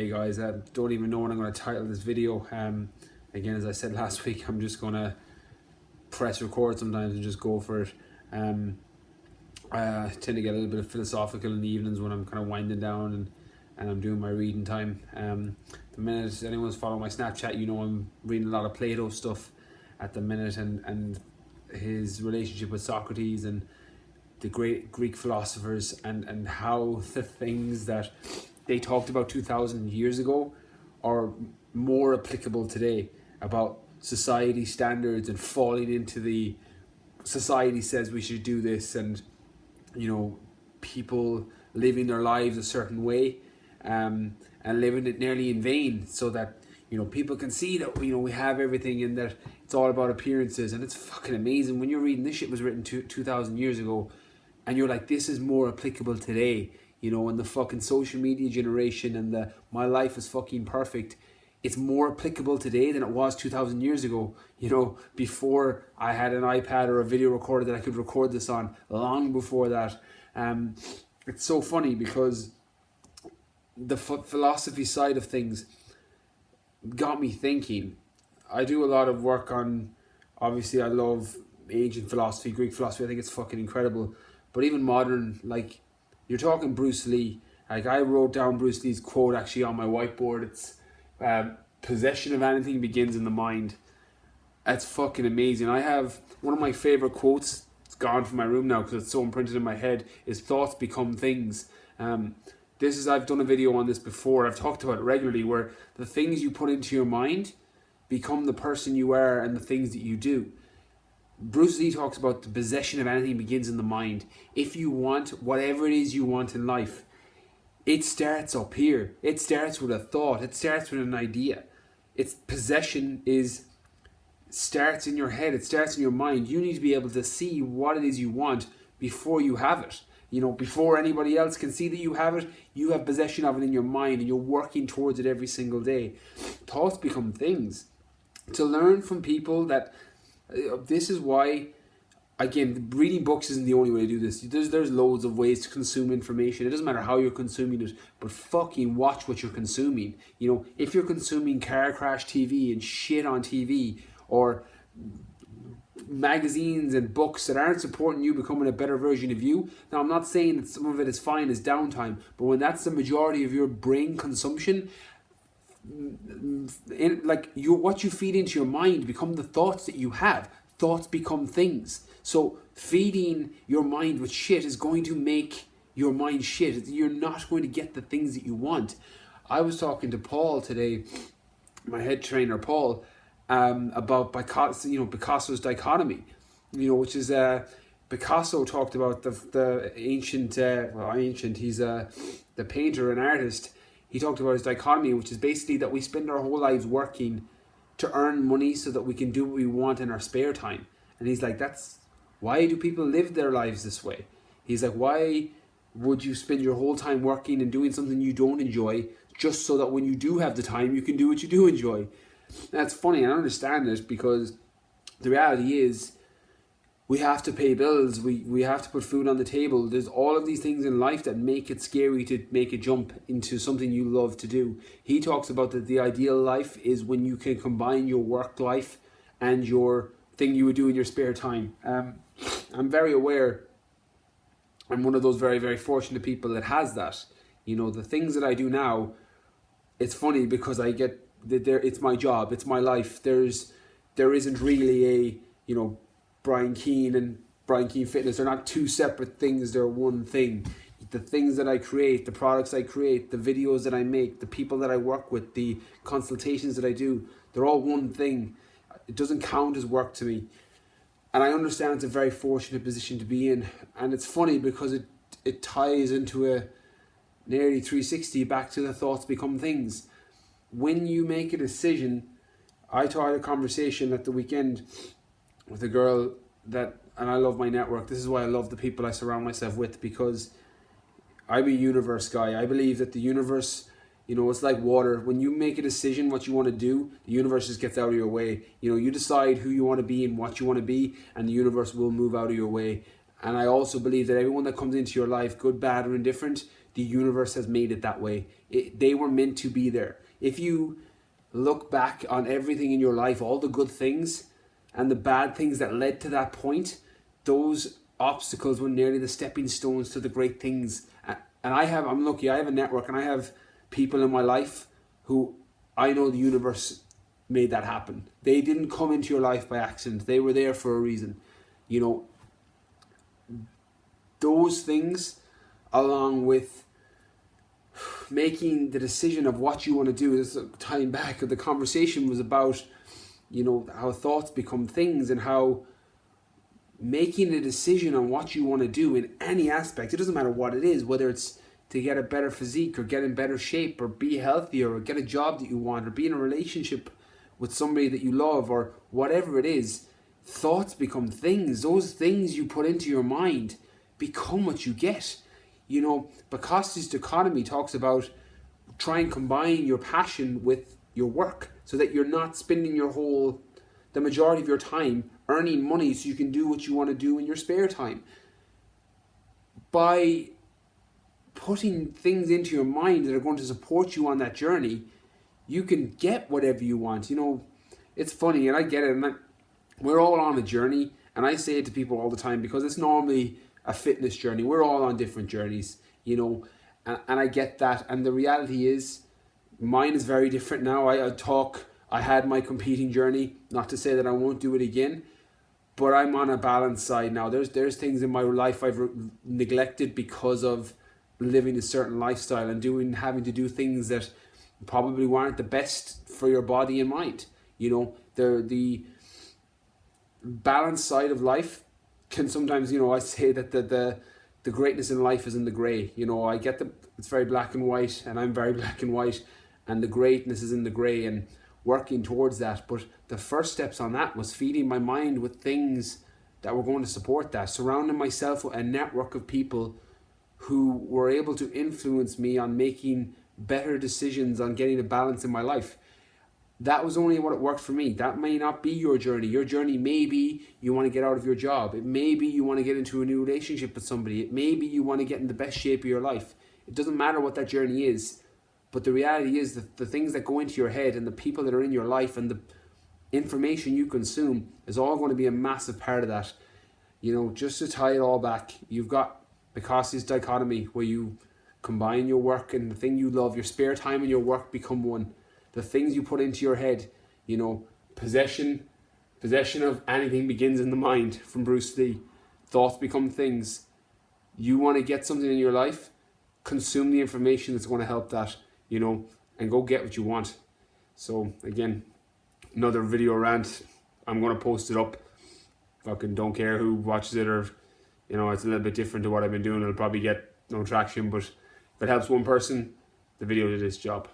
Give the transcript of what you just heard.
Hey guys, I don't even know what I'm going to title this video. Again, as I said last week, I'm just going to press record sometimes and just go for it. I tend to get a little bit of philosophical in the evenings when I'm kind of winding down and I'm doing my reading time. The minute anyone's following my Snapchat, you know I'm reading a lot of Plato stuff at the minute, and his relationship with Socrates and the great Greek philosophers, and how the things that they talked about 2,000 years ago are more applicable today, about society standards and falling into the society says we should do this, and people living their lives a certain way, and living it nearly in vain, so that people can see that we have everything, and that it's all about appearances. And it's fucking amazing when you're reading this shit was written 2,000 years ago, and you're like, this is more applicable today. In the fucking social media generation and the my life is fucking perfect, it's more applicable today than it was 2,000 years ago. Before I had an iPad or a video recorder that I could record this on, long before that. It's so funny because the philosophy side of things got me thinking. I do a lot of work on, obviously I love ancient philosophy, Greek philosophy. I think it's fucking incredible. But even modern, like, you're talking Bruce Lee. Like, I wrote down Bruce Lee's quote actually on my whiteboard. It's possession of anything begins in the mind. That's fucking amazing. I have one of my favorite quotes. It's gone from my room now because it's so imprinted in my head. Is thoughts become things. I've done a video on this before. I've talked about it regularly, where the things you put into your mind become the person you are and the things that you do. Bruce Lee talks about the possession of anything begins in the mind. If you want whatever it is you want in life, it starts up here. It starts with a thought. It starts with an idea. Its possession starts in your head. It starts in your mind. You need to be able to see what it is you want before you have it. Before anybody else can see that you have it, you have possession of it in your mind, and you're working towards it every single day. Thoughts become things. To learn from people that... this is why, again, reading books isn't the only way to do this. There's loads of ways to consume information. It doesn't matter how you're consuming it, but fucking watch what you're consuming. If you're consuming car crash TV and shit on TV, or magazines and books that aren't supporting you becoming a better version of you. Now, I'm not saying that some of it is fine as downtime, but when that's the majority of your brain consumption, what you feed into your mind become the thoughts that you have. Thoughts become things. So feeding your mind with shit is going to make your mind shit. You're not going to get the things that you want. I was talking to Paul today, my head trainer Paul, about Picasso's dichotomy, which is Picasso talked about the ancient, he's the painter and artist. He talked about his dichotomy, which is basically that we spend our whole lives working to earn money so that we can do what we want in our spare time. And he's like, why do people live their lives this way? He's like, why would you spend your whole time working and doing something you don't enjoy just so that when you do have the time, you can do what you do enjoy? And that's funny. I understand it, because the reality is we have to pay bills. We have to put food on the table. There's all of these things in life that make it scary to make a jump into something you love to do. He talks about that the ideal life is when you can combine your work life and your thing you would do in your spare time. I'm very aware. I'm one of those very, very fortunate people that has that. The things that I do now, it's funny because I get that it's my job, it's my life. There isn't really a, Brian Keane and Brian Keane Fitness. They're not two separate things, they're one thing. The things that I create, the products I create, the videos that I make, the people that I work with, the consultations that I do, they're all one thing. It doesn't count as work to me. And I understand it's a very fortunate position to be in. And it's funny because it ties into a nearly 360 back to the thoughts become things. When you make a decision, I had a conversation at the weekend with a girl and I love my network. This is why I love the people I surround myself with, because I'm a universe guy. I believe that the universe, it's like water. When you make a decision what you want to do, the universe just gets out of your way. You decide who you want to be and what you want to be, and the universe will move out of your way. And I also believe that everyone that comes into your life, good, bad, or indifferent, the universe has made it that way. They were meant to be there. If you look back on everything in your life, all the good things and the bad things that led to that point, those obstacles were nearly the stepping stones to the great things. And I'm lucky, I have a network and I have people in my life who I know the universe made that happen. They didn't come into your life by accident. They were there for a reason. You know, those things, along with making the decision of what you want to do, this tying back, the conversation was about, you know, how thoughts become things, and how making a decision on what you want to do in any aspect, it doesn't matter what it is, whether it's to get a better physique or get in better shape or be healthier or get a job that you want or be in a relationship with somebody that you love or whatever it is, thoughts become things. Those things you put into your mind become what you get. You know, Bukowski's dichotomy talks about try and combine your passion with your work so that you're not spending the majority of your time earning money so you can do what you want to do in your spare time. By putting things into your mind that are going to support you on that journey, you can get whatever you want. You know, it's funny, and I get it, and we're all on a journey, and I say it to people all the time because it's normally a fitness journey. We're all on different journeys, you know, and I get that. And the reality is, mine is very different now. I had my competing journey, not to say that I won't do it again, but I'm on a balanced side now. There's things in my life I've neglected because of living a certain lifestyle and having to do things that probably weren't the best for your body and mind. You know, the balanced side of life can sometimes, you know, I say that the greatness in life is in the grey. You know, I get that it's very black and white, and I'm very black and white, and the greatness is in the grey, and working towards that. But the first steps on that was feeding my mind with things that were going to support that, surrounding myself with a network of people who were able to influence me on making better decisions, on getting a balance in my life. That was only what it worked for me. That may not be your journey. Your journey may be you want to get out of your job. It may be you want to get into a new relationship with somebody. It may be you want to get in the best shape of your life. It doesn't matter what that journey is. But the reality is that the things that go into your head and the people that are in your life and the information you consume is all going to be a massive part of that. You know, just to tie it all back, you've got Bukowski's dichotomy where you combine your work and the thing you love, your spare time and your work become one. The things you put into your head, you know, possession of anything begins in the mind, from Bruce Lee. Thoughts become things. You want to get something in your life, consume the information that's going to help that, you know, and go get what you want. So again, another video rant. I'm going to post it up. Fucking don't care who watches it, or, you know, it's a little bit different to what I've been doing. It'll probably get no traction, but if it helps one person, the video did its job.